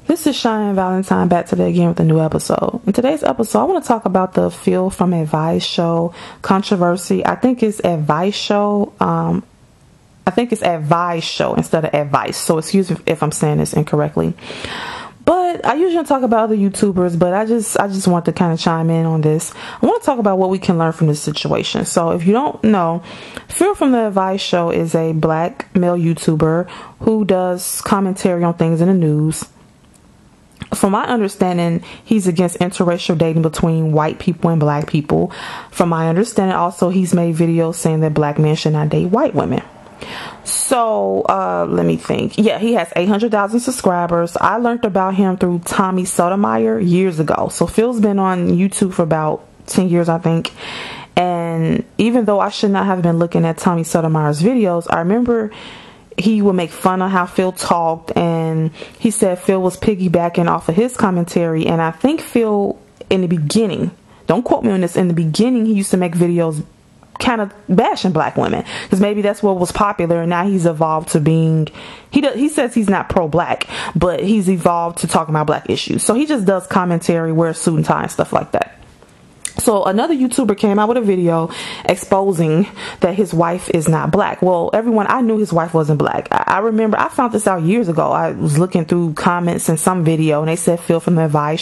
This is Cheyenne Valentine back today again with a new episode. In today's episode, I want to talk about the Phil from Advice show controversy. I think it's Advice show. I think it's Advice show instead of Advice. So excuse me if I'm saying this incorrectly. But I usually talk about other YouTubers, but I just want to kind of chime in on this. I want to talk about what we can learn from this situation. So if you don't know, Phil from the Advice show is a black male YouTuber who does commentary on things in the news. From my understanding, he's against interracial dating between white people and black people. From my understanding, also, he's made videos saying that black men should not date white women. So, let me think. Yeah, he has 800,000 subscribers. I learned about him through Tommy Sotomayor years ago. So, Phil's been on YouTube for about 10 years, I think. And even though I should not have been looking at Tommy Sotomayor's videos, I remember he would make fun of how Phil talked, and he said Phil was piggybacking off of his commentary. And I think Phil, in the beginning, don't quote me on this, in the beginning he used to make videos kind of bashing black women, because maybe that's what was popular, and now he's evolved to being, he says he's not pro-black, but he's evolved to talking about black issues. So he just does commentary, wears suit and tie and stuff like that. So another YouTuber came out with a video exposing that his wife is not black. Well, I knew his wife wasn't black. I remember I found this out years ago. I was looking through comments in some video, and they said Phil from the Advice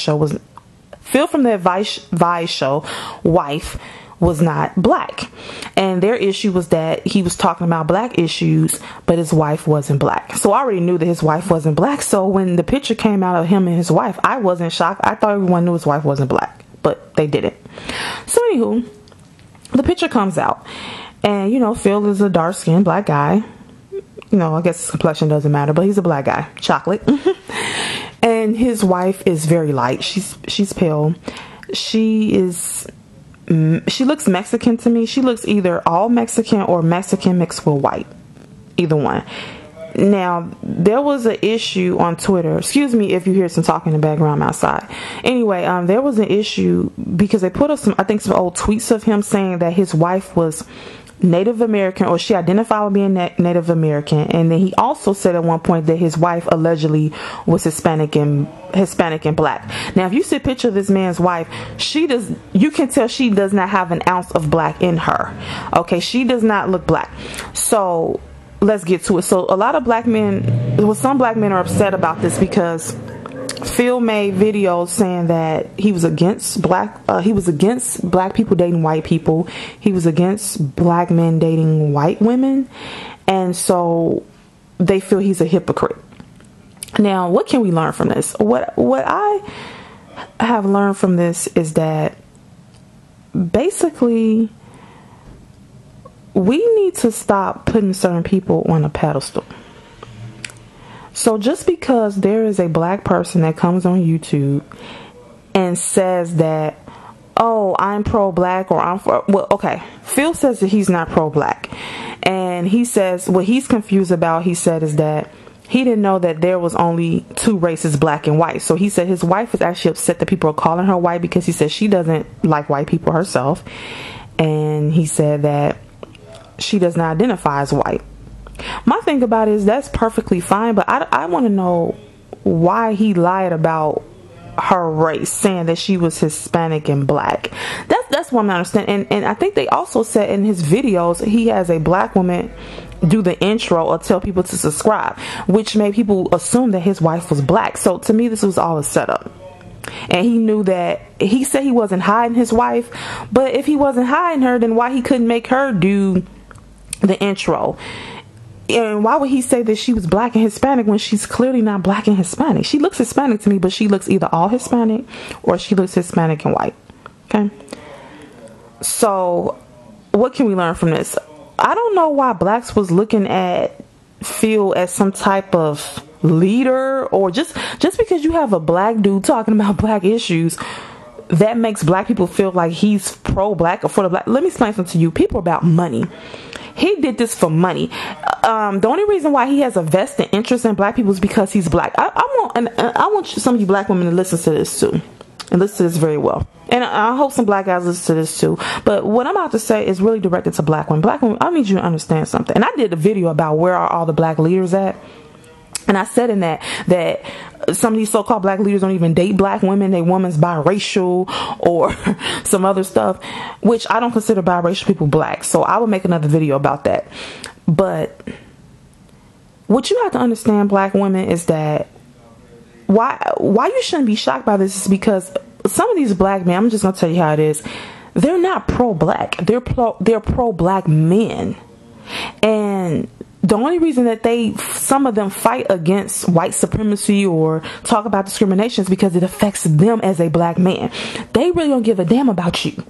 show wife was not black. And their issue was that he was talking about black issues, but his wife wasn't black. So I already knew that his wife wasn't black. So when the picture came out of him and his wife, I wasn't shocked. I thought everyone knew his wife wasn't black, but they didn't. So anywho, the picture comes out, and Phil is a dark-skinned black guy. I guess his complexion doesn't matter, but he's a black guy, chocolate. And his wife is very light. She's pale. She looks Mexican to me. She looks either all Mexican or Mexican mixed with white, either one. Now, there was an issue on Twitter. Excuse me if you hear some talking in the background outside. Anyway, there was an issue because they put up some old tweets of him saying that his wife was Native American, or she identified with being Native American. And then he also said at one point that his wife allegedly was Hispanic and black. Now, if you see a picture of this man's wife, you can tell she does not have an ounce of black in her. Okay, she does not look black. So let's get to it. So a lot of some black men are upset about this because Phil made videos saying that he was against black people dating white people. He was against black men dating white women. And so they feel he's a hypocrite. Now, what can we learn from this? What I have learned from this is that basically we need to stop putting certain people on a pedestal. So just because there is a black person that comes on YouTube and says that, oh, I'm pro-black, or Phil says that he's not pro-black. And he says what he's confused about, he said, is that he didn't know that there was only two races, black and white. So he said his wife is actually upset that people are calling her white because he says she doesn't like white people herself. And he said that she does not identify as white. My thing about it is that's perfectly fine, but I want to know why he lied about her race, saying that she was Hispanic and black. That's what I'm not understanding. And I think they also said in his videos he has a black woman do the intro or tell people to subscribe, which made people assume that his wife was black. So to me, this was all a setup. And he knew that. He said he wasn't hiding his wife, but if he wasn't hiding her, then why he couldn't make her do the intro? And why would he say that she was black and Hispanic when she's clearly not black and Hispanic? She looks Hispanic to me, but she looks either all Hispanic or she looks Hispanic and white. Okay. So what can we learn from this? I don't know why blacks was looking at Phil as some type of leader, or just because you have a black dude talking about black issues, that makes black people feel like he's pro-black or for the black. Let me explain something to you. People are about money. He did this for money. The only reason why he has a vested interest in black people is because he's black. I want some of you black women to listen to this too, and listen to this very well. And I hope some black guys listen to this too. But what I'm about to say is really directed to black women. Black women, I need you to understand something. And I did a video about where are all the black leaders at. And I said in that some of these so-called black leaders don't even date black women. They women's biracial or some other stuff, which I don't consider biracial people black. So I will make another video about that. But what you have to understand, black women, is that why you shouldn't be shocked by this is because some of these black men, I'm just going to tell you how it is. They're not pro-black. They're pro-black men. And the only reason that some of them fight against white supremacy or talk about discrimination is because it affects them as a black man. They really don't give a damn about you.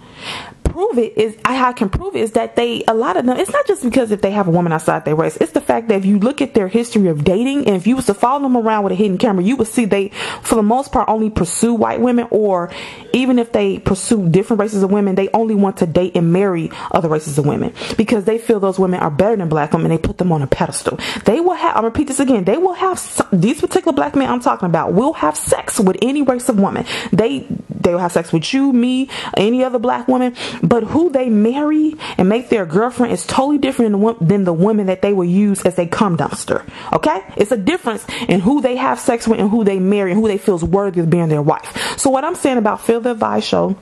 I can prove it is that a lot of them, it's not just because if they have a woman outside their race, it's the fact that if you look at their history of dating, and if you was to follow them around with a hidden camera, you would see they, for the most part, only pursue white women, or even if they pursue different races of women, they only want to date and marry other races of women because they feel those women are better than black women. They put them on a pedestal. They will have, I'll repeat this again, they will have, these particular black men I'm talking about will have sex with any race of woman. They will have sex with you, me, any other black woman. But who they marry and make their girlfriend is totally different than the women that they will use as a cum dumpster. Okay? It's a difference in who they have sex with and who they marry and who they feel is worthy of being their wife. So what I'm saying about Phil the Advice Show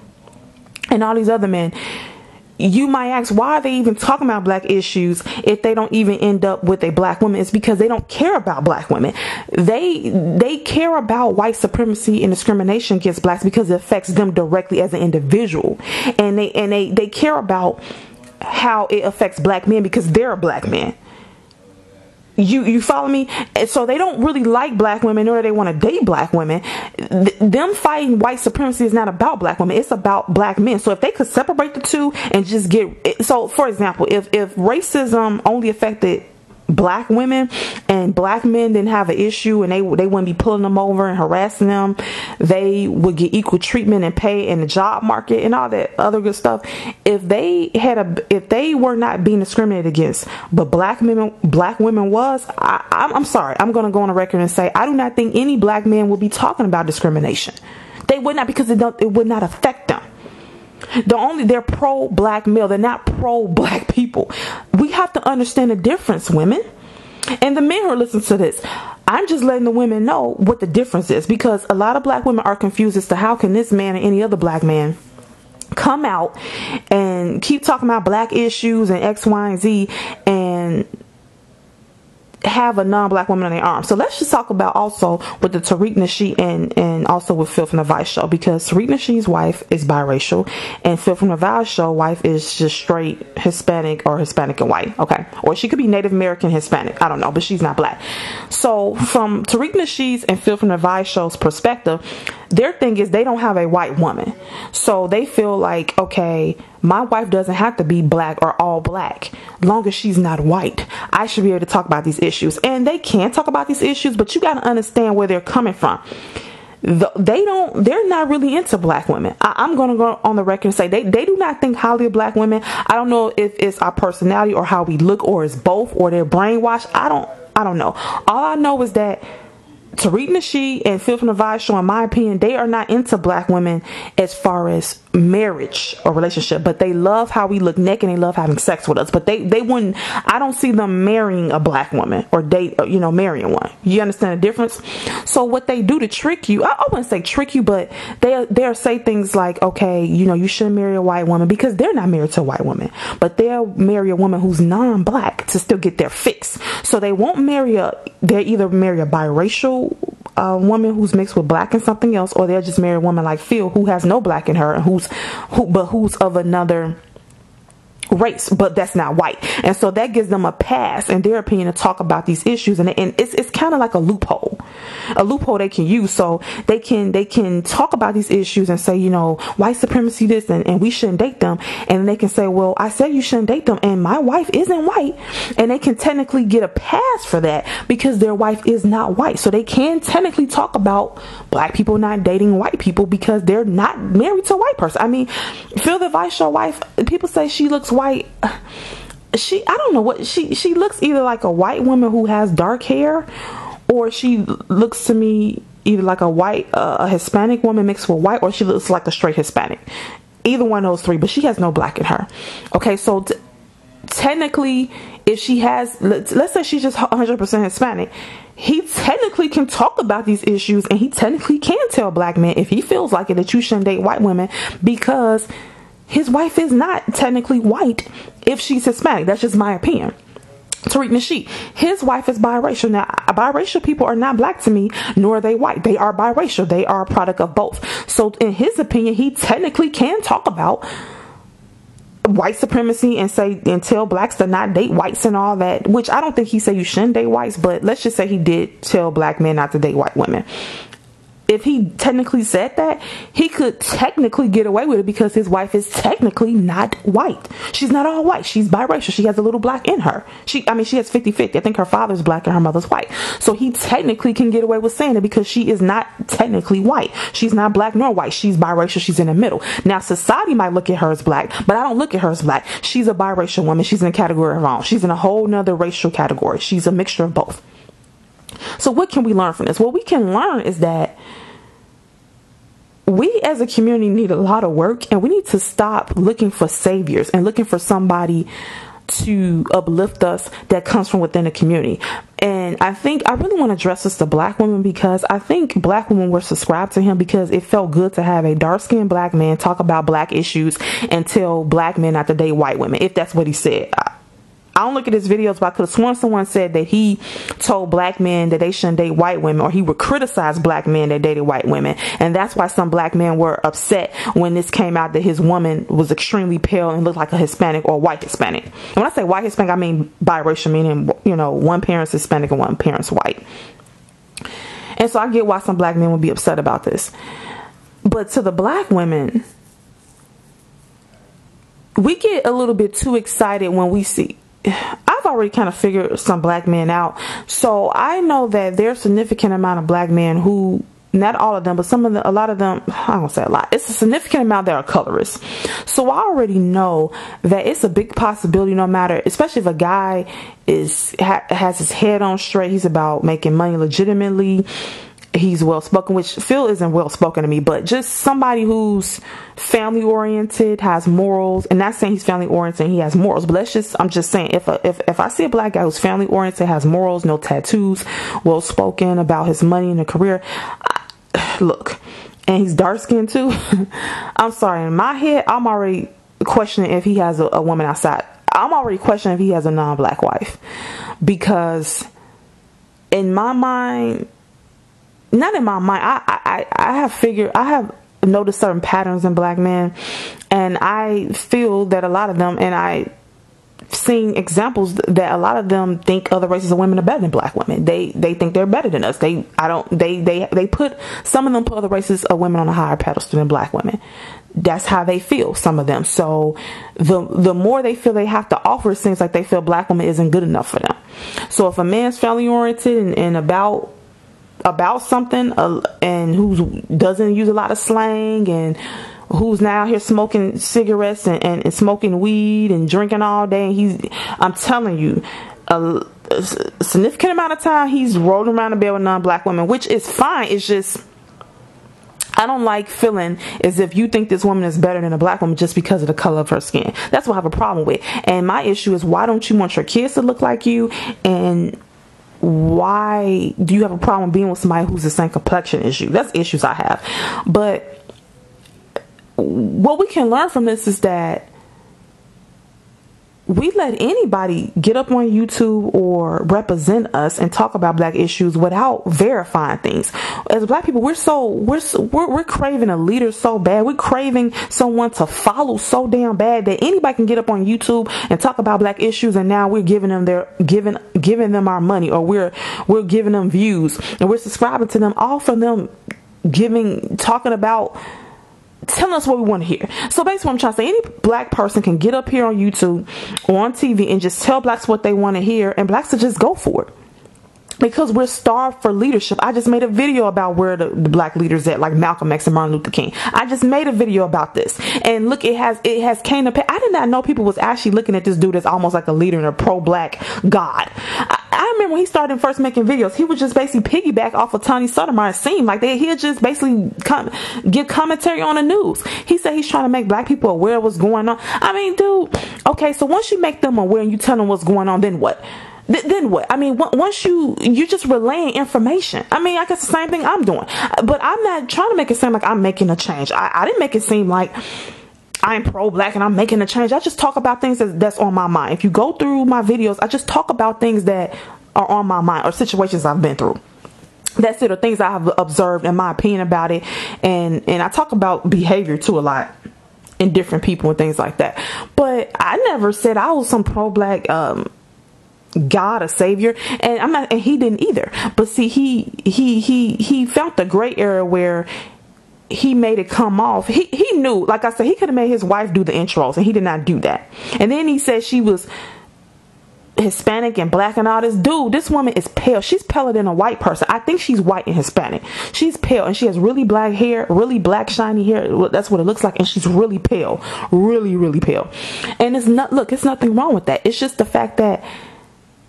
and all these other men, you might ask, why are they even talking about black issues if they don't even end up with a black woman? It's because they don't care about black women. They care about white supremacy and discrimination against blacks because it affects them directly as an individual. And they care about how it affects black men because they're a black man. You follow me? And so they don't really like black women, nor do they want to date black women. Them fighting white supremacy is not about black women. It's about black men. So if they could separate the two and just so for example, if racism only affected black women and black men didn't have an issue and they wouldn't be pulling them over and harassing them, they would get equal treatment and pay in the job market and all that other good stuff. If they were not being discriminated against, but black women was, I'm sorry, I'm going to go on a record and say I do not think any black man would be talking about discrimination. They would not, because it would not affect them. They're pro-black male. They're not pro-black people. We have to understand the difference, women. And the men who listen to this, I'm just letting the women know what the difference is, because a lot of black women are confused as to how can this man or any other black man come out and keep talking about black issues and X, Y, and Z and have a non-black woman on their arm. So let's just talk about also with the Tariq Nasheed and also with Phil from the Vice Show, because Tariq Nasheed's wife is biracial and Phil from the Vice Show wife is just straight Hispanic or Hispanic and white. Okay, or she could be Native American Hispanic, I don't know, but she's not black. So from Tariq Nasheed's and Phil from the Vice Show's perspective, their thing is they don't have a white woman, so they feel like, okay, my wife doesn't have to be black or all black. Long as she's not white, I should be able to talk about these issues. And they can talk about these issues, but you got to understand where they're coming from. They're not really into black women. I'm going to go on the record and say they do not think highly of black women. I don't know if it's our personality or how we look, or it's both, or they're brainwashed. I don't know. All I know is that Tariq Nasheed and Phil from the Vice Show, in my opinion, they are not into black women as far as marriage or relationship, but they love how we look naked and they love having sex with us. But they wouldn't, I don't see them marrying a black woman or marrying one. You understand the difference? So what they do to trick you, I wouldn't say trick you, but they'll say things like, okay, you shouldn't marry a white woman, because they're not married to a white woman, but they'll marry a woman who's non-black to still get their fix. So they won't they'll either marry a biracial woman who's mixed with black and something else, or they'll just marry a woman like Phil who has no black in her and who's of another race, but that's not white. And so that gives them a pass, in their opinion, to talk about these issues, and it's kind of like a loophole they can use. So they can talk about these issues and say, white supremacy this, and we shouldn't date them, and they can say, well, I said you shouldn't date them, and my wife isn't white, and they can technically get a pass for that because their wife is not white. So they can technically talk about black people not dating white people because they're not married to a white person. I mean, Phil the Vice Show wife, people say she looks white. I don't know what she looks, either like a white woman who has dark hair, or she looks to me either like a Hispanic woman mixed with white, or she looks like a straight Hispanic. Either one of those three, but she has no black in her. Okay, so technically, if she has, let's say she's just 100% Hispanic, he technically can talk about these issues, and he technically can tell black men, if he feels like it, that you shouldn't date white women, because his wife is not technically white if she's Hispanic. That's just my opinion. Tariq Nasheed, his wife is biracial. Now, biracial people are not black to me, nor are they white. They are biracial. They are a product of both. So in his opinion, he technically can talk about white supremacy and tell blacks to not date whites and all that, which I don't think he said you shouldn't date whites, but let's just say he did tell black men not to date white women. If he technically said that, he could technically get away with it because his wife is technically not white. She's not all white. She's biracial. She has a little black in her. She has 50-50. I think her father's black and her mother's white. So he technically can get away with saying it because she is not technically white. She's not black nor white. She's biracial. She's in the middle. Now, society might look at her as black, but I don't look at her as black. She's a biracial woman. She's in a category of her own. She's in a whole nother racial category. She's a mixture of both. So what can we learn from this? What we can learn is that we as a community need a lot of work, and we need to stop looking for saviors and looking for somebody to uplift us that comes from within the community. And I think I really want to address this to black women, because I think black women were subscribed to him because it felt good to have a dark-skinned black man talk about black issues and tell black men not to date white women, if that's what he said. I don't look at his videos, but I could have sworn someone said that he told black men that they shouldn't date white women, or he would criticize black men that dated white women. And that's why some black men were upset when this came out, that his woman was extremely pale and looked like a Hispanic or white Hispanic. And when I say white Hispanic, I mean biracial, meaning, one parent's Hispanic and one parent's white. And so I get why some black men would be upset about this. But to the black women, we get a little bit too excited when we see... I've already kind of figured some black men out. So I know that there's a significant amount of black men who, not all of them, but a lot of them, I don't say a lot, it's a significant amount that are colorists. So I already know that it's a big possibility, no matter, especially if a guy has his head on straight, he's about making money legitimately, he's well spoken, which Phil isn't well spoken to me, but just somebody who's family oriented, has morals. And not saying he's family oriented, he has morals, but I'm just saying, if I see a black guy who's family oriented, has morals, no tattoos, well spoken about his money and a career, look, and he's dark skinned too. I'm sorry, in my head, I'm already questioning if he has a woman outside. I'm already questioning if he has a non-black wife, because in my mind, not in my mind, I have noticed certain patterns in black men, and I feel that a lot of them, and I've seen examples that a lot of them think other races of women are better than black women. They think they're better than us. They put other races of women on a higher pedestal than black women. That's how they feel, some of them. So the more they feel they have to offer, it seems like they feel black women isn't good enough for them. So if a man's family oriented and about something, and who doesn't use a lot of slang, and who's now here smoking cigarettes and smoking weed and drinking all day, and I'm telling you, a significant amount of time he's rolling around the bed with non-black women, which is fine. It's just, I don't like feeling as if you think this woman is better than a black woman just because of the color of her skin. That's what I have a problem with. And my issue is, why don't you want your kids to look like you? And why do you have a problem being with somebody who's the same complexion as you? That's issues I have. But what we can learn from this is that we let anybody get up on YouTube or represent us and talk about black issues without verifying things. As black people, we're craving a leader so bad. We're craving someone to follow so damn bad that anybody can get up on YouTube and talk about black issues, and now we're giving them our money, or we're giving them views, and we're subscribing to them, all from them talking about, telling us what we want to hear. So basically what I'm trying to say, any black person can get up here on YouTube or on TV and just tell blacks what they want to hear, and blacks will just go for it. Because we're starved for leadership. I just made a video about where the black leaders at, like Malcolm X and Martin Luther King. I just made a video about this. And look, it has came to pay. I did not know people was actually looking at this dude as almost like a leader and a pro-black god. I remember when he started first making videos, he would just basically piggyback off of Tony Sotomayor. It seemed like he'd just basically give commentary on the news. He said he's trying to make black people aware of what's going on. I mean, dude, okay, so once you make them aware and you tell them what's going on, then what? then what? I mean, once you're just relaying information. I mean, I guess the same thing I'm doing, but I'm not trying to make it seem like I'm making a change. I didn't make it seem like I'm pro-black and I'm making a change. I just talk about things that's on my mind. If you go through my videos, I just talk about things that are on my mind or situations I've been through. That's it, or things I have observed and my opinion about it. And I talk about behavior too a lot in different people and things like that. But I never said I was some pro-black God, a savior, and I'm not, and he didn't either. But see, he felt the gray area where he made it come off. He knew, like I said, he could have made his wife do the intros, and he did not do that. And then he said she was Hispanic and black and all this. Dude, this woman is pale. She's paler than a white person. I think she's white and Hispanic. She's pale, and she has really black hair, really black shiny hair. That's what it looks like. And she's really pale, really, really pale. And it's not, look, it's nothing wrong with that. It's just the fact that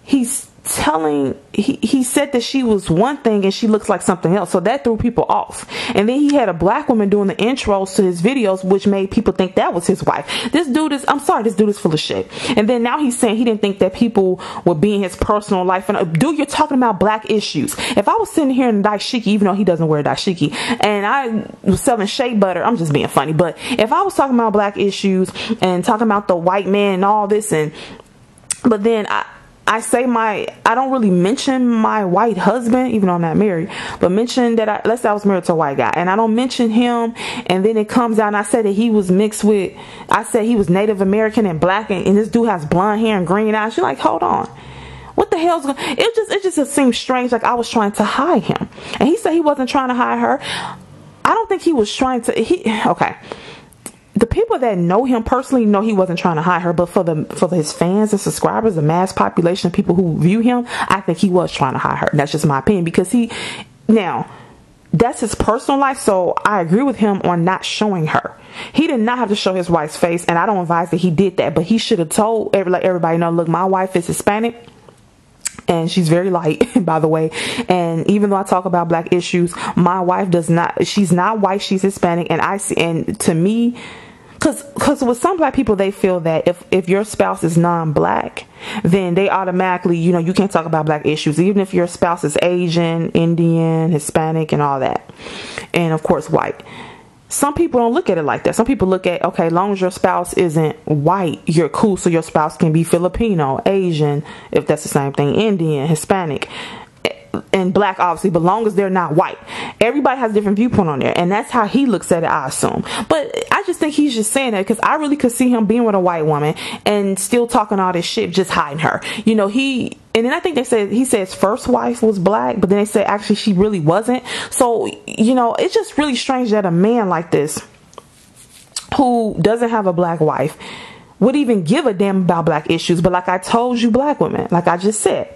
he's telling, he said that she was one thing and she looks like something else, so that threw people off. And then he had a black woman doing the intros to his videos, which made people think that was his wife. This dude is, I'm sorry, this dude is full of shit. And then now he's saying he didn't think that people would be in his personal life. And dude, you're talking about black issues. If I was sitting here in dashiki, even though he doesn't wear dashiki, and I was selling shea butter, I'm just being funny, but if I was talking about black issues and talking about the white man and all this, but then I say I don't really mention my white husband, even though I'm not married, but mention that let's say I was married to a white guy, and I don't mention him, and then it comes out and I said that he was mixed with, I said he was Native American and black, and this dude has blonde hair and green eyes. You're like, hold on, what the hell's going? It just seemed strange, like I was trying to hide him. And he said he wasn't trying to hide her. I don't think he was trying to. Okay. The people that know him personally know he wasn't trying to hide her, but for his fans and subscribers, the mass population of people who view him, I think he was trying to hide her. That's just my opinion, because now that's his personal life, so I agree with him on not showing her. He did not have to show his wife's face, and I don't advise that he did that, but he should have told everybody, no, look, my wife is Hispanic. And she's very light, by the way. And even though I talk about black issues, my wife she's not white, she's Hispanic. And to me, because with some black people, they feel that if your spouse is non-black, then they automatically, you can't talk about black issues, even if your spouse is Asian, Indian, Hispanic, and all that. And of course, white. Some people don't look at it like that. Some people look at, okay, as long as your spouse isn't white, you're cool. So your spouse can be Filipino, Asian, if that's the same thing, Indian, Hispanic, and black, obviously, but long as they're not white. Everybody has a different viewpoint on there, and that's how he looks at it, I assume. But I just think he's just saying that because I really could see him being with a white woman and still talking all this shit, just hiding her. And then I think he said his first wife was black, but then they said actually she really wasn't. So, it's just really strange that a man like this, who doesn't have a black wife, would even give a damn about black issues. But like I told you, black women, like I just said,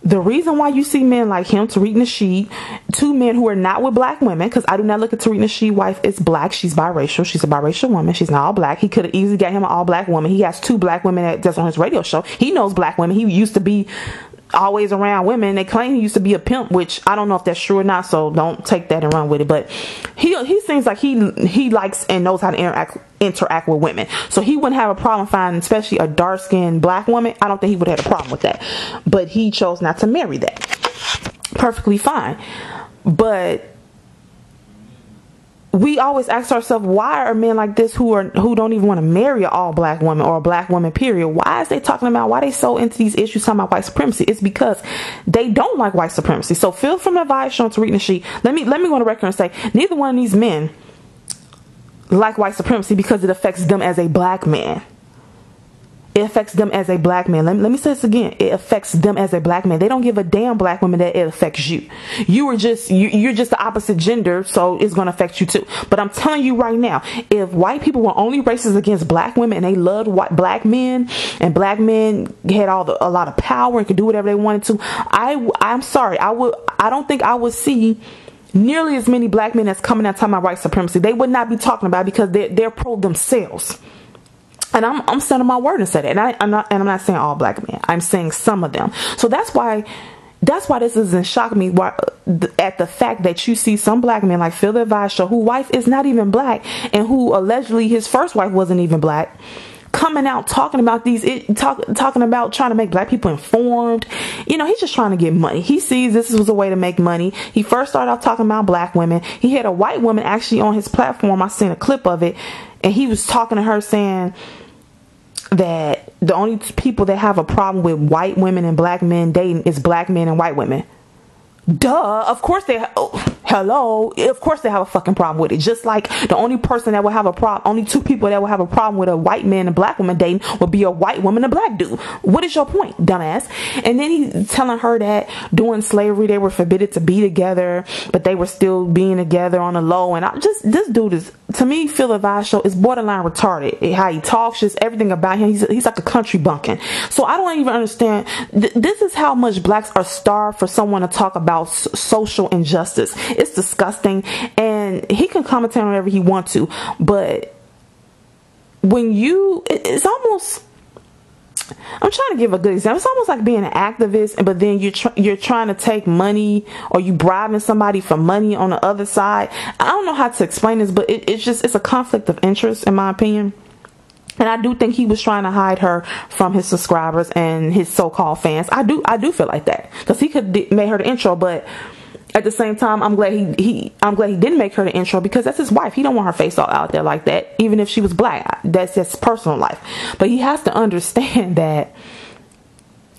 the reason why you see men like him, Tariq Nasheed, two men who are not with black women, because I do not look at Tariq Nasheed's wife as black. She's biracial. She's a biracial woman. She's not all black. He could have easily got him an all black woman. He has two black women that's on his radio show. He knows black women. He used to be always around women. They claim he used to be a pimp, which I don't know if that's true or not, so don't take that and run with it. But he seems like he likes and knows how to interact with women, so he wouldn't have a problem finding, especially a dark-skinned black woman. I don't think he would have had a problem with that, but he chose not to marry that. Perfectly fine. But we always ask ourselves, why are men like this who don't even want to marry an all black woman or a black woman, period? Why is they talking about, why they so into these issues talking about white supremacy? It's because they don't like white supremacy. So Phil from Advice Show, Tariq Nasheed, let me go on the record and say, neither one of these men like white supremacy because it affects them as a black man. It affects them as a black man. Let me say this again. It affects them as a black man. They don't give a damn black woman that it affects you. You're just the opposite gender, so it's going to affect you too. But I'm telling you right now, if white people were only racist against black women and they loved black men, and black men had a lot of power and could do whatever they wanted to, I'm sorry, I don't think I would see nearly as many black men that's coming out talking about white supremacy. They would not be talking about it because they're pro themselves. And I'm standing my word and say that. And I'm not saying all black men. I'm saying some of them. So that's why this doesn't shock me at the fact that you see some black men like Phil Show, whose wife is not even black, and who allegedly his first wife wasn't even black, coming out talking about talking about trying to make black people informed. You know, he's just trying to get money. He sees this was a way to make money. He first started off talking about black women. He had a white woman actually on his platform. I seen a clip of it, and he was talking to her saying that the only people that have a problem with white women and black men dating is black men and white women. Duh, of course they of course they have a fucking problem with it. Just like the only person that would have a problem, only two people that would have a problem with a white man and black woman dating would be a white woman and a black dude. What is your point, dumbass? And then he's telling her that during slavery they were forbidden to be together, but they were still being together on the low. And this dude is, to me, Phil Levi's show is borderline retarded. How he talks, just everything about him. He's like a country bumpkin. So I don't even understand. This is how much blacks are starved for someone to talk about social injustice. It's disgusting, and he can comment on whatever he wants to, but when it's almost, I'm trying to give a good example. It's almost like being an activist, but then you're trying to take money, or you bribing somebody for money on the other side. I don't know how to explain this, but it's a conflict of interest, in my opinion. And I do think he was trying to hide her from his subscribers and his so-called fans. I do feel like that, because he could made her the intro, but at the same time, I'm glad he didn't make her the intro, because that's his wife. He don't want her face all out there like that, even if she was black. That's his personal life. But he has to understand that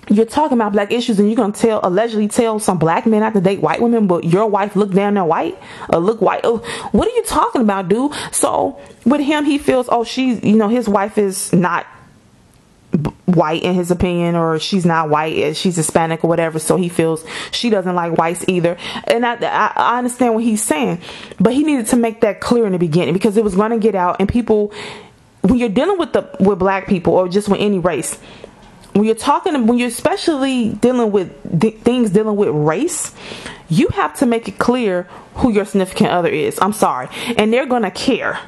you're talking about black issues, and you're going to allegedly tell some black men not to date white women, but your wife look damn near white or look white. Oh, what are you talking about, dude? So with him, he feels, his wife is not white in his opinion, or she's not white, she's Hispanic or whatever, so he feels she doesn't like whites either. And I understand what he's saying, but he needed to make that clear in the beginning, because it was going to get out. And people, when you're dealing with black people, or just with any race, when you're especially dealing with things dealing with race, you have to make it clear who your significant other is. I'm sorry, and they're gonna care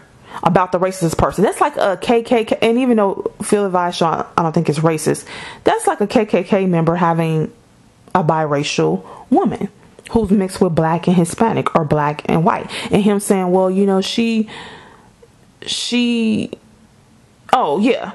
about the racist person. That's like a KKK, and even though Phil Levi's show, I don't think it's racist, that's like a KKK member having a biracial woman who's mixed with black and Hispanic, or black and white, and him saying, well, oh yeah,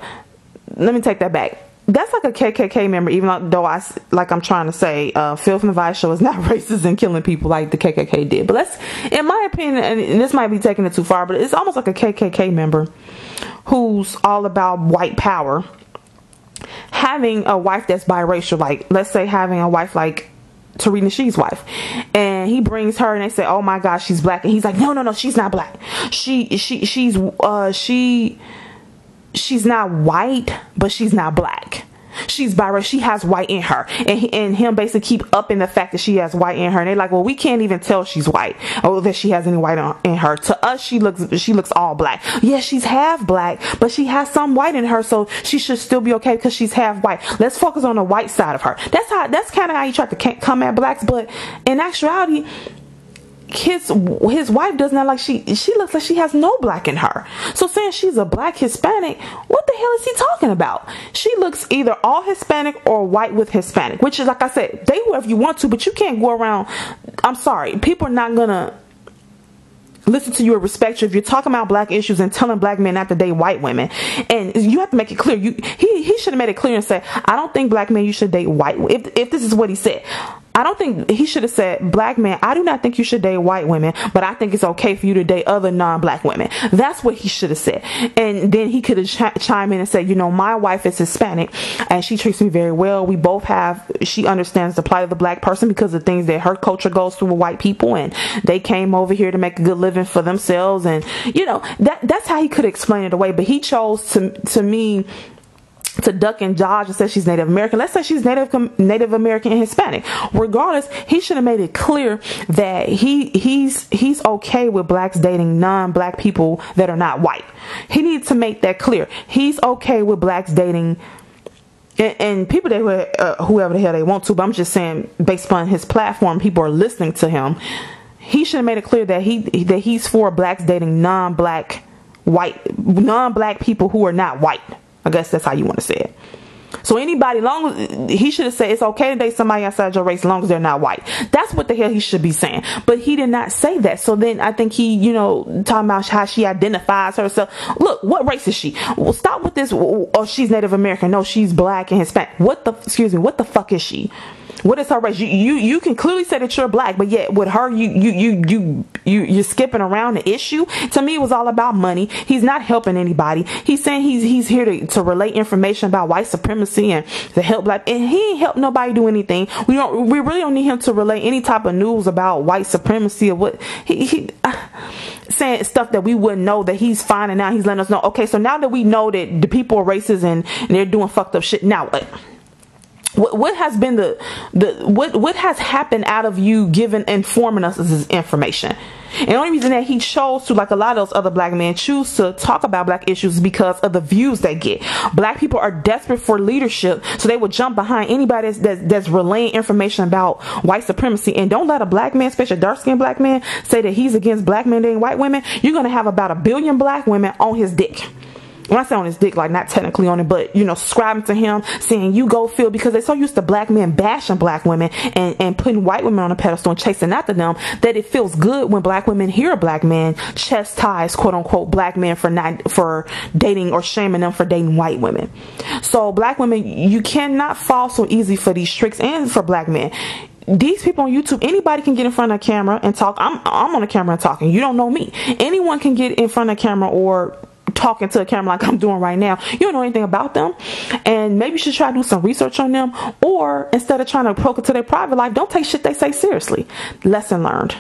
let me take that back. That's like a KKK member, even though I'm trying to say, Phil from the Vice show is not racist and killing people like the KKK did. But in my opinion, and this might be taking it too far, but it's almost like a KKK member who's all about white power, having a wife that's biracial. Like, let's say having a wife like Tariq Nasheed's wife, and he brings her, and they say, oh my gosh, she's black. And he's like, no, she's not black. She's not white, but she's not black. She's biracial. She has white in her, and him basically keep upping the fact that she has white in her. And they're like, well, we can't even tell she's white, or that she has any white in her. To us, she looks all black. Yeah, she's half black, but she has some white in her, so she should still be okay because she's half white. Let's focus on the white side of her. That's kind of how you try to come at blacks, but in actuality, his wife does not, like, she looks like she has no black in her. So saying she's a black Hispanic, what the hell is he talking about? She looks either all Hispanic or white with Hispanic, which is, like I said, date whoever you want to, but you can't go around. I'm sorry, people are not gonna listen to you or respect you if you're talking about black issues and telling black men not to date white women. And you have to make it clear. He should have made it clear and say, I don't think black men you should date white. If this is what he said, I don't think he should have said, black man, I do not think you should date white women, but I think it's okay for you to date other non-black women. That's what he should have said. And then he could have chimed in and said, my wife is Hispanic and she treats me very well. She understands the plight of the black person because of things that her culture goes through with white people, and they came over here to make a good living for themselves. And that's how he could explain it away. But he chose to duck and dodge and say she's Native American. Let's say she's Native American and Hispanic. Regardless, he should have made it clear that he's okay with blacks dating non-black people that are not white. He needs to make that clear. He's okay with blacks dating and people that whoever the hell they want to. But I'm just saying, based upon his platform, people are listening to him. He should have made it clear that he's for blacks dating non-black people who are not white. I guess that's how you want to say it. So anybody, long as he should have said it's okay to date somebody outside your race as long as they're not white. That's what the hell he should be saying. But he did not say that. So then I think he, you know, talking about how she identifies herself. Look, what race is she? Well, stop with this. Oh, she's Native American. No, she's black and Hispanic. What the fuck is she? What is her race? You can clearly say that you're black, but yet with her, you're skipping around the issue. To me, it was all about money. He's not helping anybody. He's saying he's here to relay information about white supremacy and to help black, and he ain't helped nobody do anything. We really don't need him to relay any type of news about white supremacy or what he saying stuff that we wouldn't know, that he's finding out. He's letting us know. Okay, so now that we know that the people are racist and they're doing fucked up shit, now what has been what has happened out of you informing us this information? And the only reason that he chose to, like a lot of those other black men, choose to talk about black issues is because of the views they get. Black people are desperate for leadership, so they would jump behind anybody that's relaying information about white supremacy. And don't let a black man, especially a dark-skinned black man, say that he's against black men dating white women. You're going to have about 1 billion black women on his dick. When I say on his dick, like not technically on it, but, you know, subscribing to him, saying you go feel, because they're so used to black men bashing black women and putting white women on a pedestal and chasing after them, that it feels good when black women hear a black man chastise, quote unquote, black men for dating or shaming them for dating white women. So black women, you cannot fall so easy for these tricks, and for black men. These people on YouTube, anybody can get in front of a camera and talk. I'm on the camera and talking. You don't know me. Anyone can get in front of a camera or talking to a camera like I'm doing right now. You don't know anything about them, and maybe you should try to do some research on them, or instead of trying to poke into their private life, don't take shit they say seriously. Lesson learned.